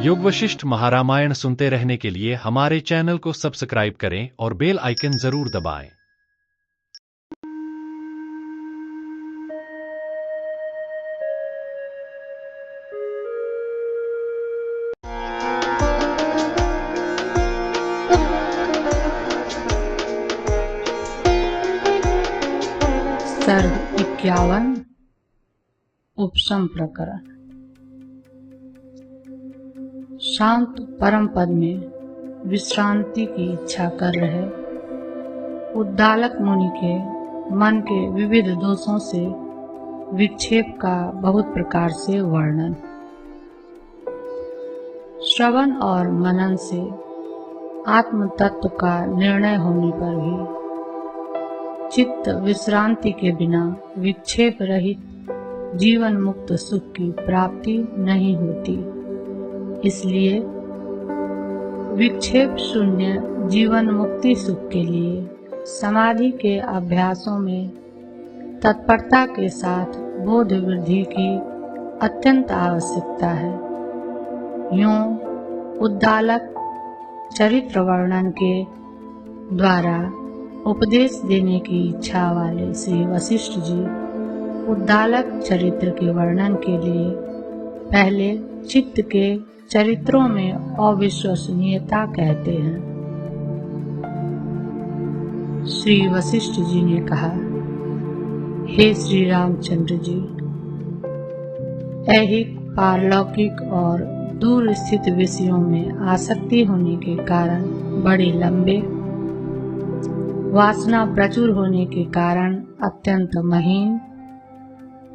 योग वशिष्ठ महारामायण सुनते रहने के लिए हमारे चैनल को सब्सक्राइब करें और बेल आइकन जरूर दबाएं। सर्ग 51 उपशम प्रकरण। शांत परम पद में विश्रांति की इच्छा कर रहे उद्दालक मुनि के मन के विविध दोषों से विक्षेप का बहुत प्रकार से वर्णन। श्रवण और मनन से आत्म तत्व का निर्णय होने पर भी चित्त विश्रांति के बिना विक्षेप रहित जीवन मुक्त सुख की प्राप्ति नहीं होती। इसलिए विक्षेप शून्य जीवन मुक्ति सुख के लिए समाधि के अभ्यासों में तत्परता के साथ बोध वृद्धि की अत्यंत आवश्यकता है। यूं उद्दालक चरित्र वर्णन के द्वारा उपदेश देने की इच्छा वाले श्री वशिष्ठ जी उद्दालक चरित्र के वर्णन के लिए पहले चित्त के चरित्रों में अविश्वसनीयता कहते हैं। श्री वशिष्ठ जी ने कहा, हे श्री रामचंद्र जी, ऐहिक पारलौकिक और दूर स्थित विषयों में आसक्ति होने के कारण बड़े लंबे, वासना प्रचुर होने के कारण अत्यंत महीन,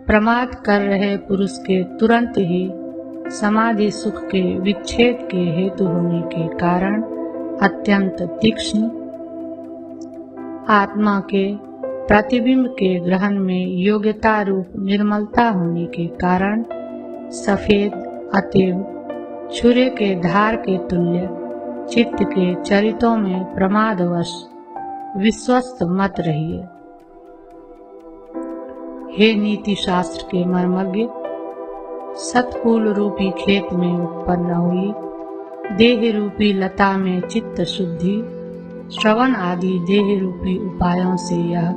प्रमाद कर रहे पुरुष के तुरंत ही समाधि सुख के विच्छेद के हेतु होने के कारण अत्यंत तीक्ष्ण, आत्मा के प्रतिबिंब के ग्रहण में योग्यता रूप निर्मलता होने के कारण सफेद अतएव छुरे के धार के तुल्य चित्त के चरितों में प्रमादवश विश्वस्त मत रहिए। हे नीति शास्त्र के मर्मज्ञ, सतकुल रूपी खेत में उत्पन्न हुई देह रूपी लता में चित्त शुद्धि, श्रवण आदि देह रूपी उपायों से यह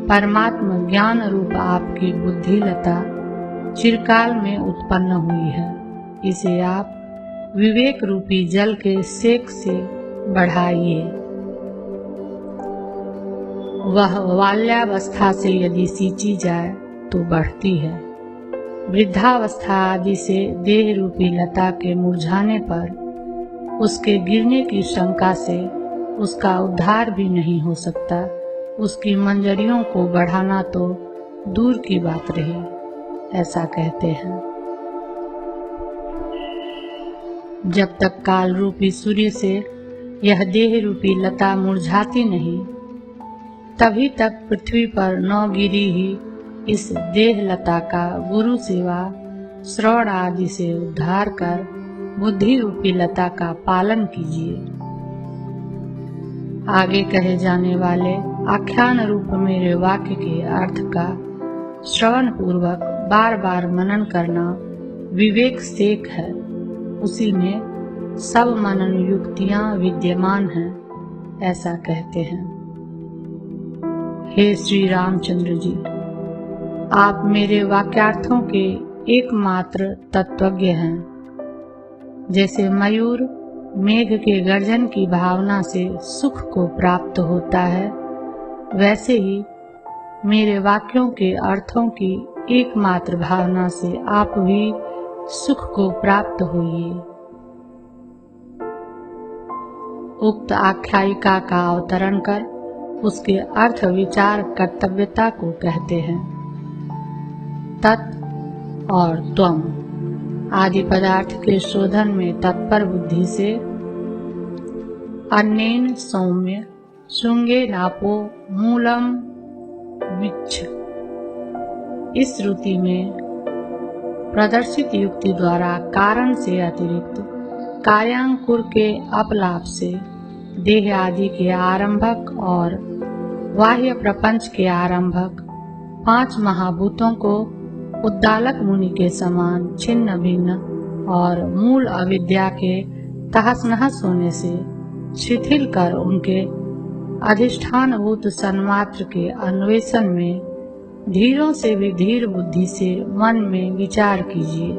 परमात्म ज्ञान रूप आपकी बुद्धि लता चिरकाल में उत्पन्न हुई है। इसे आप विवेक रूपी जल के सेक से बढ़ाइए। वह बाल्यावस्था से यदि सींची जाए तो बढ़ती है, वृद्धावस्था आदि से देह रूपी लता के मुरझाने पर उसके गिरने की शंका से उसका उद्धार भी नहीं हो सकता। उसकी मंजरियों को बढ़ाना तो दूर की बात रही, ऐसा कहते हैं। जब तक काल रूपी सूर्य से यह देह रूपी लता मुरझाती नहीं, तभी तक पृथ्वी पर न गिरी ही इस देह लता का गुरु सेवा श्रवण आदि से उद्धार कर बुद्धि रूपी लता का पालन कीजिए। आगे कहे जाने वाले आख्यान रूप मेरे वाक्य के अर्थ का श्रवण पूर्वक बार बार मनन करना विवेक सेक है। उसी में सब मनन युक्तियां विद्यमान हैं, ऐसा कहते हैं। हे श्री रामचंद्र जी, आप मेरे वाक्यार्थों के एकमात्र तत्वज्ञ हैं। जैसे मयूर मेघ के गर्जन की भावना से सुख को प्राप्त होता है, वैसे ही मेरे वाक्यों के अर्थों की एकमात्र भावना से आप भी सुख को प्राप्त होइए। उक्त आख्यायिका का अवतरण कर उसके अर्थ विचार कर्तव्यता को कहते हैं। तत् और त्वम आदि पदार्थ के शोधन में तत्पर बुद्धि से अन्नेन सौम्य शुंगे नापो मूलम विच्छ, इस श्रुति में प्रदर्शित युक्ति द्वारा कारण से अतिरिक्त कार्यांकुर के अपलाप से देह आदि के आरंभक और बाह्य प्रपंच के आरंभक 5 महाभूतों को उद्दालक मुनि के समान छिन्न भिन्न और मूल अविद्या के तहस नहस होने से शिथिल कर उनके अधिष्ठानभूत सन्मात्र के अन्वेषण में धीरों से भी धीर बुद्धि से मन में विचार कीजिए।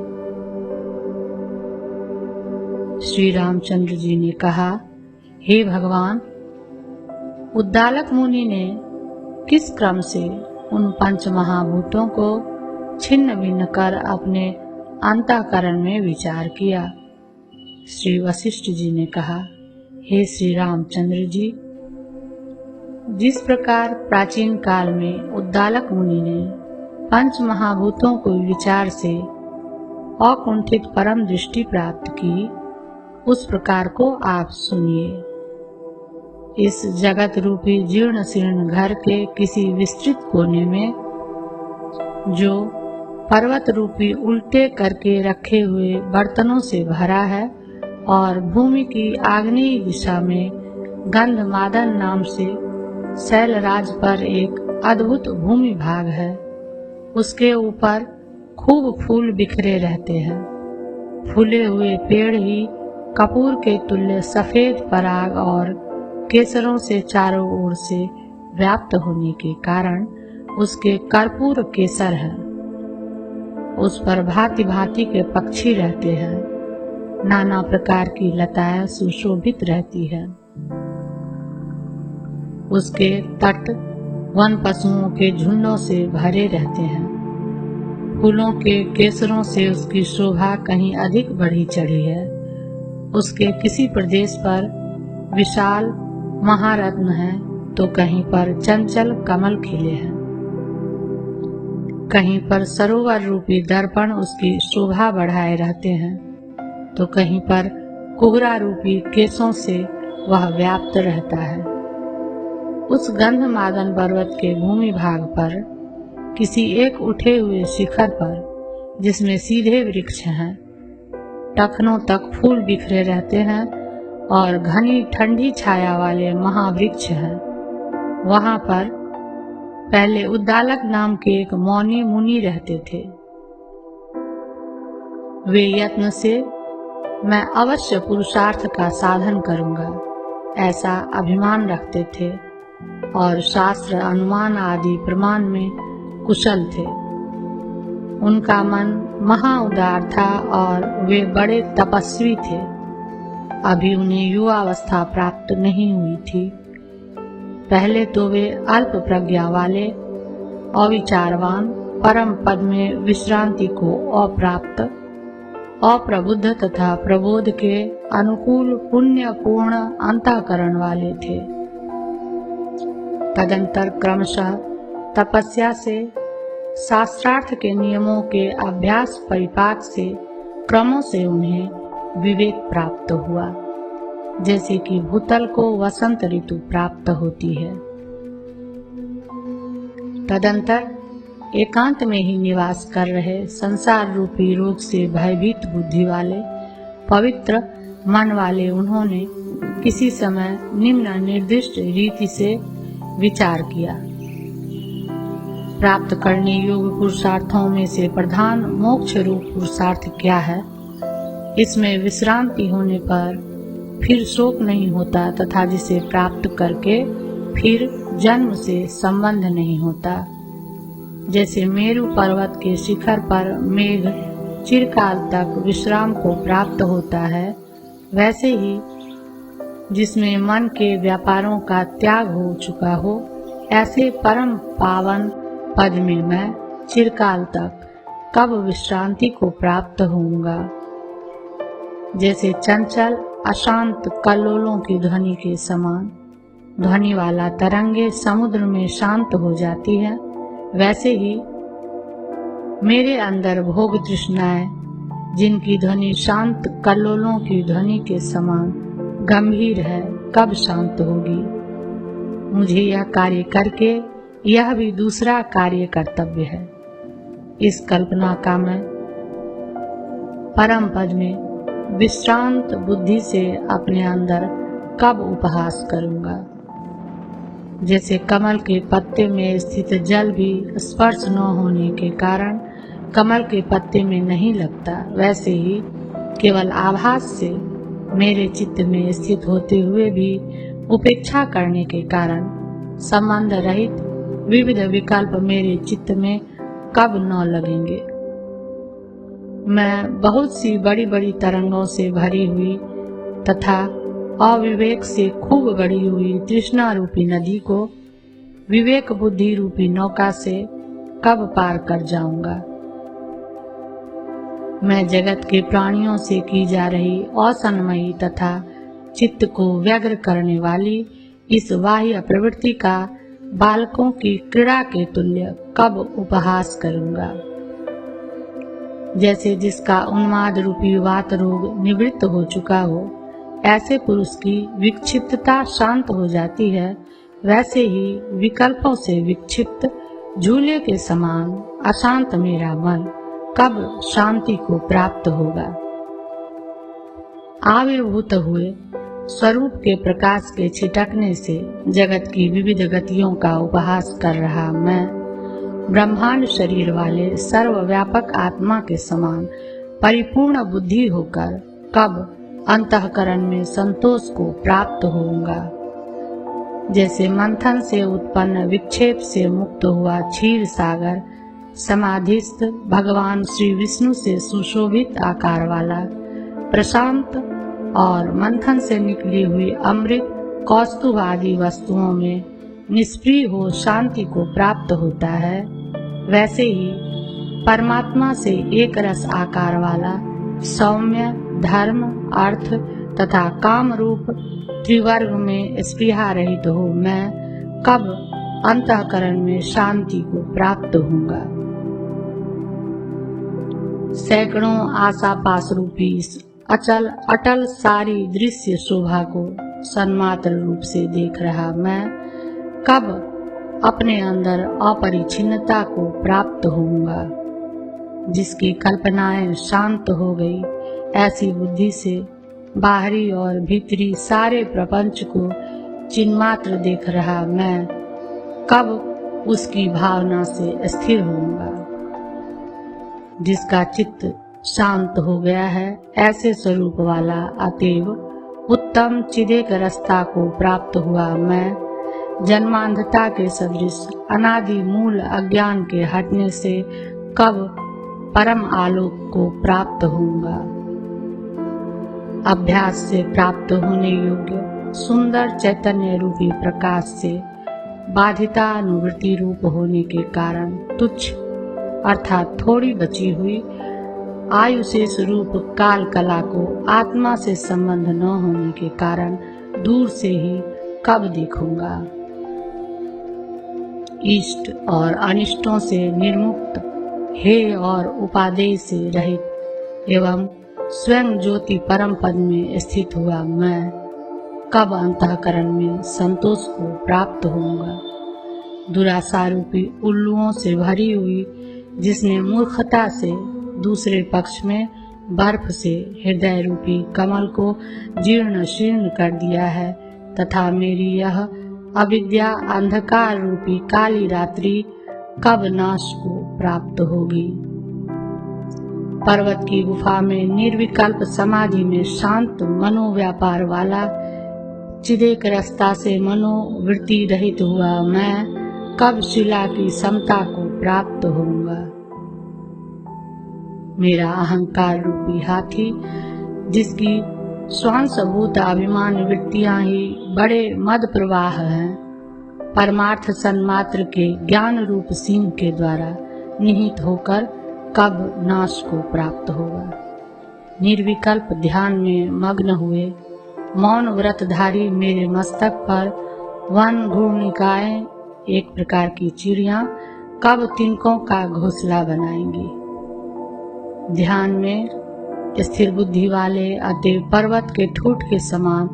श्री रामचंद्र जी ने कहा, हे भगवान, उद्दालक मुनि ने किस क्रम से उन पंच महाभूतों को छिन्न भिन्न कर अपने अंतःकरण में विचार किया। श्री वशिष्ठ जी ने कहा, हे श्री रामचंद्र जी, जिस प्रकार प्राचीन काल में उद्दालक मुनि ने पंच महाभूतों को विचार से अकुंठित परम दृष्टि प्राप्त की, उस प्रकार को आप सुनिए। इस जगत रूपी जीर्ण शीर्ण घर के किसी विस्तृत कोने में, जो पर्वत रूपी उल्टे करके रखे हुए बर्तनों से भरा है और भूमि की आग्नेय दिशा में गंधमादन नाम से शैलराज पर एक अद्भुत भूमि भाग है, उसके ऊपर खूब फूल बिखरे रहते हैं। फूले हुए पेड़ ही कपूर के तुल्य सफेद पराग और केसरों से चारों ओर से व्याप्त होने के कारण उसके कर्पूर केसर है। उस पर भांति भांति के पक्षी रहते हैं, नाना प्रकार की लताएं सुशोभित रहती है। उसके तट वन पशुओं के झुंडों से भरे रहते हैं। फूलों के केसरों से उसकी शोभा कहीं अधिक बढ़ी चढ़ी है। उसके किसी प्रदेश पर विशाल महारत्न है तो कहीं पर चंचल कमल खिले हैं। कहीं पर सरोवर रूपी दर्पण उसकी शोभा बढ़ाए रहते हैं तो कहीं पर कुगरा रूपी केसों से वह व्याप्त रहता है। उस गंधमादन पर्वत के भूमि भाग पर किसी एक उठे हुए शिखर पर, जिसमें सीधे वृक्ष हैं, टखनों तक फूल बिखरे रहते हैं और घनी ठंडी छाया वाले महावृक्ष हैं, वहां पर पहले उद्दालक नाम के एक मौनी मुनि रहते थे। वे यत्न से मैं अवश्य पुरुषार्थ का साधन करूंगा ऐसा अभिमान रखते थे और शास्त्र अनुमान आदि प्रमाण में कुशल थे। उनका मन महा उदार था और वे बड़े तपस्वी थे। अभी उन्हें युवावस्था प्राप्त नहीं हुई थी। पहले तो वे अल्प प्रज्ञा वाले, अविचारवान, परम पद में विश्रांति को अप्राप्त, अप्रबुद्ध तथा प्रबोध के अनुकूल पुण्य पूर्ण अंतःकरण वाले थे। तदंतर क्रमशः तपस्या से, शास्त्रार्थ के नियमों के अभ्यास परिपाक से क्रमों से उन्हें विवेक प्राप्त हुआ, जैसे कि भूतल को वसंत ऋतु प्राप्त होती है। तदंतर एकांत में ही निवास कर रहे संसार रूपी रोग से भयभीत बुद्धि वाले पवित्र मन वाले उन्होंने किसी समय निम्न निर्दिष्ट रीति से विचार किया। प्राप्त करने योग्य पुरुषार्थों में से प्रधान मोक्ष रूप पुरुषार्थ क्या है? इसमें विश्रांति होने पर फिर शोक नहीं होता तथा जिसे प्राप्त करके फिर जन्म से संबंध नहीं होता। जैसे मेरु पर्वत के शिखर पर मेघ चिरकाल तक विश्राम को प्राप्त होता है, वैसे ही जिसमें मन के व्यापारों का त्याग हो चुका हो, ऐसे परम पावन पद में मैं चिरकाल तक कब विश्रांति को प्राप्त होऊंगा। जैसे चंचल अशांत कल्लोलों की ध्वनि के समान ध्वनि वाला तरंगे समुद्र में शांत हो जाती है, वैसे ही मेरे अंदर भोग तृष्णाएं, जिनकी ध्वनि शांत कल्लोलों की ध्वनि के समान गंभीर है, कब शांत होगी। मुझे यह कार्य करके यह भी दूसरा कार्य कर्तव्य है। इस कल्पना का मैं परम पद में विश्रांत बुद्धि से अपने अंदर कब उपहास करूंगा। जैसे कमल के पत्ते में स्थित जल भी स्पर्श न होने के कारण कमल के पत्ते में नहीं लगता, वैसे ही केवल आभास से मेरे चित्त में स्थित होते हुए भी उपेक्षा करने के कारण संबंध रहित विविध विकल्प मेरे चित्त में कब न लगेंगे। मैं बहुत सी बड़ी बड़ी तरंगों से भरी हुई तथा अविवेक से खूब बढ़ी हुई तृष्णा रूपी नदी को विवेक बुद्धि रूपी नौका से कब पार कर जाऊंगा। मैं जगत के प्राणियों से की जा रही असन्मयी तथा चित्त को व्यग्र करने वाली इस बाह्य प्रवृत्ति का बालकों की क्रीड़ा के तुल्य कब उपहास करूंगा। जैसे जिसका उन्माद रूपी वात रोग निवृत्त हो चुका हो, ऐसे पुरुष की विक्षिप्तता शांत हो जाती है, वैसे ही विकल्पों से विक्षिप्त झूले के समान अशांत मेरा मन कब शांति को प्राप्त होगा। आविर्भूत हुए स्वरूप के प्रकाश के छिटकने से जगत की विविध गतियों का उपहास कर रहा मैं ब्रह्मांड शरीर वाले सर्वव्यापक आत्मा के समान परिपूर्ण बुद्धि होकर कब अंतःकरण में संतोष को प्राप्त होऊंगा। जैसे मंथन से उत्पन्न विक्षेप से मुक्त हुआ क्षीर सागर समाधिस्थ भगवान श्री विष्णु से सुशोभित आकार वाला प्रशांत और मंथन से निकली हुई अमृत कौस्तुभ आदि वस्तुओं में निष्प्रिय हो शांति को प्राप्त होता है, वैसे ही परमात्मा से एक रस आकार वाला सौम्य धर्म अर्थ तथा काम रूप त्रिवर्ग में स्पृहा रहित हो मैं कब अंतःकरण में शांति को प्राप्त होऊंगा। सैकड़ों आशा पास रूपी अचल अटल सारी दृश्य शोभा को सन्मात्र रूप से देख रहा मैं कब अपने अंदर अपरिछिन्नता को प्राप्त होऊंगा। जिसकी कल्पनाएं शांत हो गई, ऐसी बुद्धि से बाहरी और भीतरी सारे प्रपंच को चिन्मात्र देख रहा मैं कब उसकी भावना से स्थिर होऊंगा। जिसका चित्त शांत हो गया है, ऐसे स्वरूप वाला अतएव उत्तम चिदेक रस्ता को प्राप्त हुआ मैं जन्मांधता के सदृश अनादि मूल अज्ञान के हटने से कब परम आलोक को प्राप्त होऊंगा। अभ्यास से प्राप्त होने योग्य सुंदर चैतन्य रूपी प्रकाश से बाधिता अनुवृत्ति रूप होने के कारण तुच्छ अर्थात थोड़ी बची हुई आयु से स्वरूप काल कला को आत्मा से संबंध न होने के कारण दूर से ही कब देखूंगा। इष्ट और अनिष्टों से निर्मुक्त हेय और उपादेय से रहित एवं स्वयं ज्योति परम पद में स्थित हुआ मैं कब अंतःकरण में संतोष को प्राप्त होऊंगा। दुराशा रूपी उल्लुओं से भरी हुई जिसने मूर्खता से दूसरे पक्ष में बर्फ से हृदय रूपी कमल को जीर्ण शीर्ण कर दिया है तथा मेरी यह अविद्या अंधकार रूपी काली रात्रि कब नाश को प्राप्त होगी। पर्वत की गुफा में निर्विकल्प समाधि में शांत मनोव्यापार वाला चिदेक रस्ता से मनोवृत्ति रहित हुआ मैं कब शिला की समता को प्राप्त होऊंगा। मेरा अहंकार रूपी हाथी जिसकी स्वांशभूत अभिमान वृत्तियां ही बड़े मद प्रवाह हैं, परमार्थ सन्मात्र के ज्ञान रूप सिंह के द्वारा निहित होकर कब नाश को प्राप्त होगा। निर्विकल्प ध्यान में मग्न हुए मौन व्रतधारी मेरे मस्तक पर वन घूर्णिकाएं एक प्रकार की चिड़ियां कब तिनकों का घोंसला बनाएंगी। ध्यान में स्थिर बुद्धि वाले अतएव पर्वत के ठूठ के समान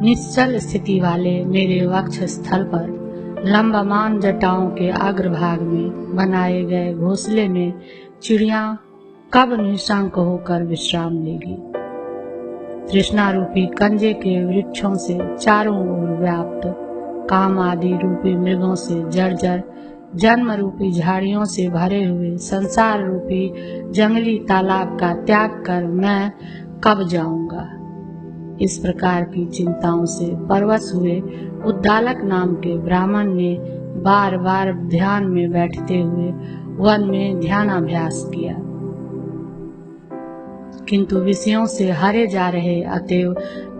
निश्चल स्थिति वाले मेरे वक्ष स्थल पर लंबमान जटाओं के अग्रभाग में बनाए गए घोंसले में चिड़िया कब निशंक होकर विश्राम लेगी। तृष्णा रूपी कंजे के वृक्षों से चारों ओर व्याप्त काम आदि रूपी मृगों से जर्जर जन्म रूपी झाड़ियों से भरे हुए संसार रूपी जंगली तालाब का त्याग कर मैं कब जाऊंगा। इस प्रकार की चिंताओं से परवश हुए उद्दालक नाम के ब्राह्मण ने बार बार ध्यान में बैठते हुए वन में ध्यानाभ्यास किया, किंतु विषयों से हरे जा रहे अतएव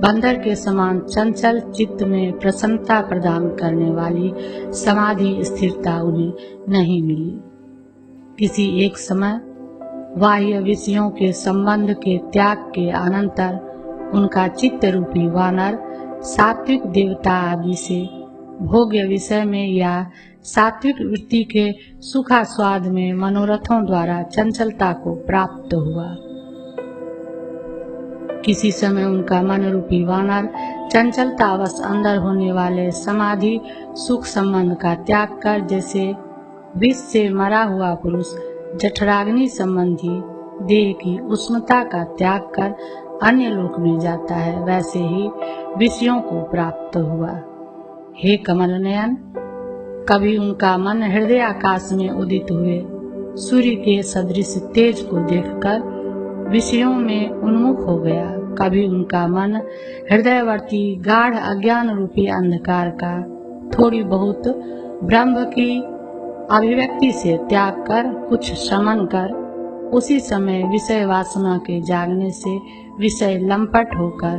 बंदर के समान चंचल चित्त में प्रसन्नता प्रदान करने वाली समाधि स्थिरता उन्हें नहीं मिली। किसी एक समय बाह्य विषयों के संबंध के त्याग के अनंतर उनका चित्त रूपी वानर सात्विक देवता आदि से भोग्य विषय में या सात्विक वृत्ति के सुखास्वाद में मनोरथों द्वारा चंचलता को प्राप्त हुआ। किसी समय उनका मन रूपी वानर चंचलतावश अंदर होने वाले समाधि सुख संबंध का त्याग कर, जैसे विष से मरा हुआ पुरुष जठराग्नि संबंधी देह की उष्णता का त्याग कर अन्य लोक में जाता है, वैसे ही विषयों को प्राप्त हुआ। हे कमल नयन, कभी उनका मन हृदय आकाश में उदित हुए सूर्य के सदृश तेज को देखकर विषयों में उन्मुख हो गया। कभी उनका मन हृदयवर्ती गाढ़ अज्ञान रूपी अंधकार का थोड़ी बहुत ब्रह्म की अभिव्यक्ति से त्याग कर कुछ शमन कर उसी समय विषय वासना के जागने से विषय लंपट होकर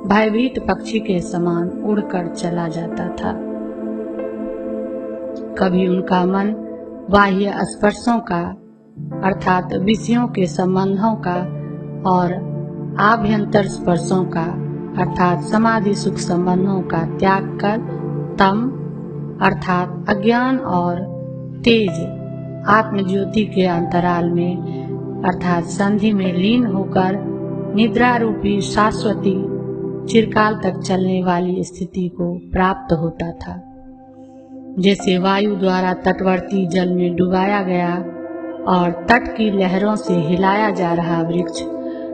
भयभीत पक्षी के समान उड़कर चला जाता था। कभी उनका मन बाह्य स्पर्शों का अर्थात विषयों के संबंधों का और आभ्यंतर स्पर्शों का अर्थात समाधि सुख संबंधों का त्याग कर तम अर्थात अज्ञान और तेज आत्मज्योति के अंतराल में अर्थात संधि में लीन होकर निद्रा रूपी शाश्वती चिरकाल तक चलने वाली स्थिति को प्राप्त होता था। जैसे वायु द्वारा तटवर्ती जल में डुबाया गया और तट की लहरों से हिलाया जा रहा वृक्ष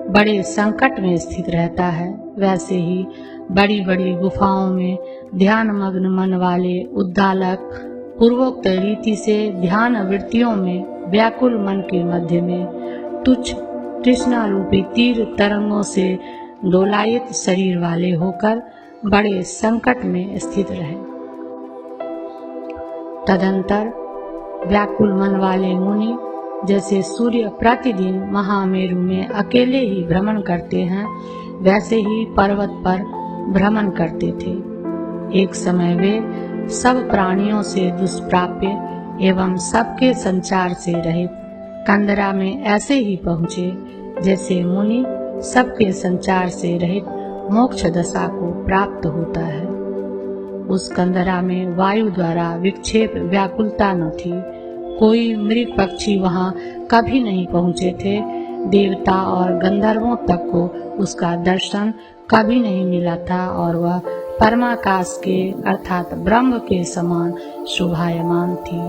बड़े संकट में स्थित रहता है, वैसे ही बड़ी बड़ी गुफाओं में ध्यान मग्न मन वाले उद्दालक पूर्वोक्त रीति से ध्यान वृत्तियों में व्याकुल मन के मध्य में तुच्छ तृष्णा रूपी तीर तरंगों से डोलायित शरीर वाले होकर बड़े संकट में स्थित रहे। तदंतर व्याकुल मन वाले मुनि जैसे सूर्य प्रतिदिन महामेरु में अकेले ही भ्रमण करते हैं, वैसे ही पर्वत पर भ्रमण करते थे। एक समय वे सब प्राणियों से दुष्प्राप्य एवं सबके संचार से रहित कंदरा में ऐसे ही पहुँचे जैसे मुनि सबके संचार से रहित मोक्ष दशा को प्राप्त होता है। उस कंदरा में वायु द्वारा विक्षेप व्याकुलता न थी, कोई मृग पक्षी वहां कभी नहीं पहुंचे थे, देवता और गंधर्वों तक को उसका दर्शन कभी नहीं मिला था और वह परमाकाश के अर्थात ब्रह्म के समान शोभायमान थी।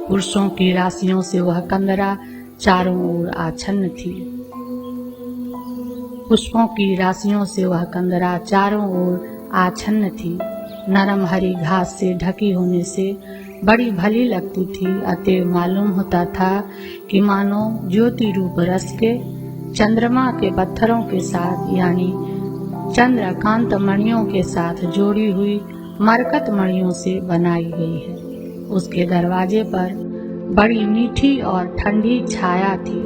पुरुषों की राशियों से वह कंदरा चारों ओर आच्छन्न थी। पुष्पों की राशियों से वह कंदरा चारों ओर आच्छन्न थी। नरम हरी घास से ढकी होने से बड़ी भली लगती थी, अतएव मालूम होता था कि मानो ज्योति रूप रस के चंद्रमा के पत्थरों के साथ यानी चंद्रकांत मणियों के साथ जोड़ी हुई मरकत मणियों से बनाई गई है। उसके दरवाजे पर बड़ी मीठी और ठंडी छाया थी।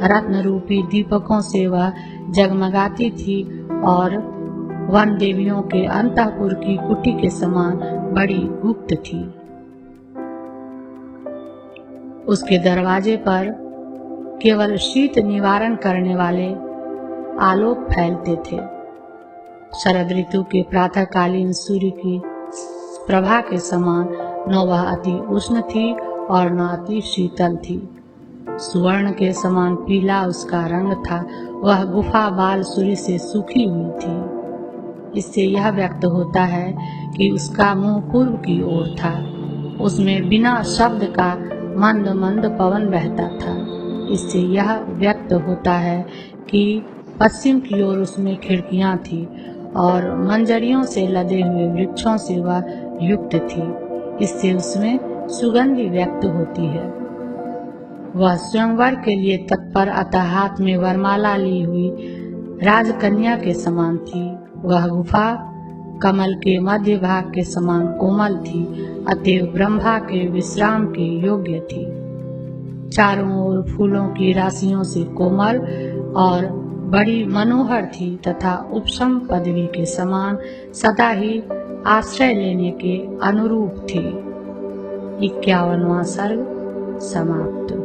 रत्न रूपी दीपकों से वह जगमगाती थी और वन देवियों के अंतःपुर की कुटी के समान बड़ी गुप्त थी। उसके दरवाजे पर केवल शीत निवारण करने वाले आलोक फैलते थे। शरद ऋतु के प्रातःकालीन सूर्य की प्रभा के समान न वह अति उष्ण थी और न अति शीतल थी। सुवर्ण के समान पीला उसका रंग था। वह गुफा बाल सूर्य से सूखी हुई थी। इससे यह व्यक्त होता है कि उसका मुंह पूर्व की ओर था। उसमें बिना शब्द का मंद मंद पवन बहता था। इससे यह व्यक्त होता है कि पश्चिम की ओर उसमें खिड़कियां थी और मंजरियों से लदे हुए वृक्षों से वह युक्त थी। इससे उसमें सुगंधि व्यक्त होती है। वह स्वयंवर के लिए तत्पर, अतः हाथ में वरमाला ली हुई राजकन्या के समान थी। वह गुफा कमल के मध्य भाग के समान कोमल थी, अतएव ब्रह्मा के विश्राम के योग्य थी। चारों ओर फूलों की राशियों से कोमल और बड़ी मनोहर थी तथा उपशम पदवी के समान सदा ही आश्रय लेने के अनुरूप थी। 51वां सर्ग समाप्त।